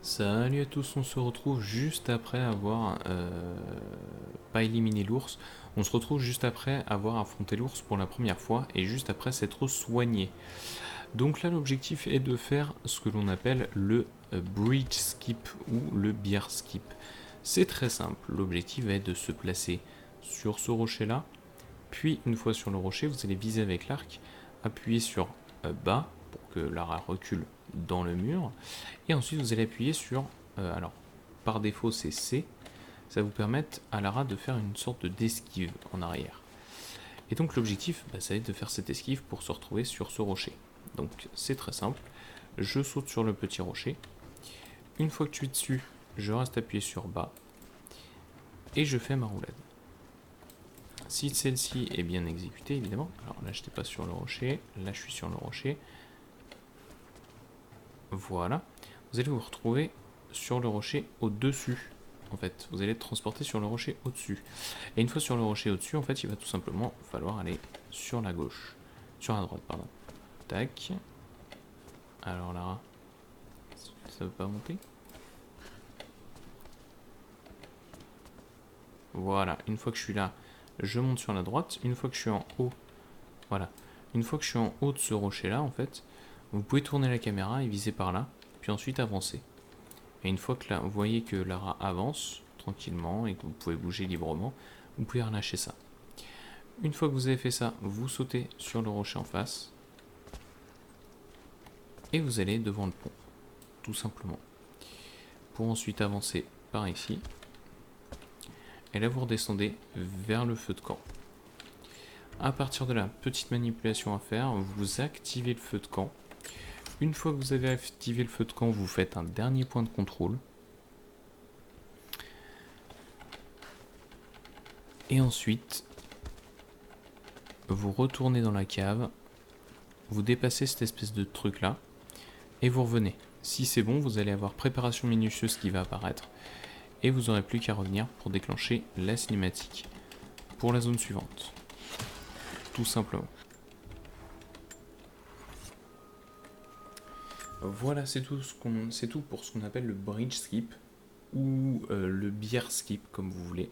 Salut à tous, on se retrouve juste après avoir pas éliminé l'ours. On se retrouve juste après avoir affronté l'ours pour la première fois et juste après s'être soigné. Donc là l'objectif est de faire ce que l'on appelle le bridge skip ou le bear skip. C'est très simple, l'objectif est de se placer sur ce rocher là, puis une fois sur le rocher vous allez viser avec l'arc, appuyer sur bas pour que Lara recule dans le mur, et ensuite vous allez appuyer sur, alors par défaut c'est C, ça va vous permettre à Lara de faire une sorte d'esquive en arrière. Et donc l'objectif, ça va être de faire cette esquive pour se retrouver sur ce rocher. Donc c'est très simple, je saute sur le petit rocher, une fois que je suis dessus, je reste appuyé sur bas, et je fais ma roulade. Si celle-ci est bien exécutée, évidemment, alors là je n'étais pas sur le rocher, là je suis sur le rocher, voilà, vous allez vous retrouver sur le rocher au-dessus. En fait, vous allez être transporté sur le rocher au-dessus. Et une fois sur le rocher au-dessus, en fait, il va tout simplement falloir aller sur la gauche. Sur la droite, pardon. Tac. Alors là, ça veut pas monter. Voilà, une fois que je suis là, je monte sur la droite. Une fois que je suis en haut, voilà. Une fois que je suis en haut de ce rocher-là, en fait, vous pouvez tourner la caméra et viser par là, puis ensuite avancer. Et une fois que là, vous voyez que Lara avance tranquillement et que vous pouvez bouger librement, vous pouvez relâcher ça. Une fois que vous avez fait ça, vous sautez sur le rocher en face et vous allez devant le pont, tout simplement. Pour ensuite avancer par ici. Et là, vous redescendez vers le feu de camp. À partir de là, petite manipulation à faire, vous activez le feu de camp. Une fois que vous avez activé le feu de camp, vous faites un dernier point de contrôle. Et ensuite, vous retournez dans la cave, vous dépassez cette espèce de truc là, et vous revenez. Si c'est bon, vous allez avoir préparation minutieuse qui va apparaître, et vous n'aurez plus qu'à revenir pour déclencher la cinématique pour la zone suivante. Tout simplement. Voilà, c'est tout pour ce qu'on appelle le bridge skip, ou le bear skip comme vous voulez.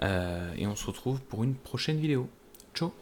Et on se retrouve pour une prochaine vidéo. Ciao.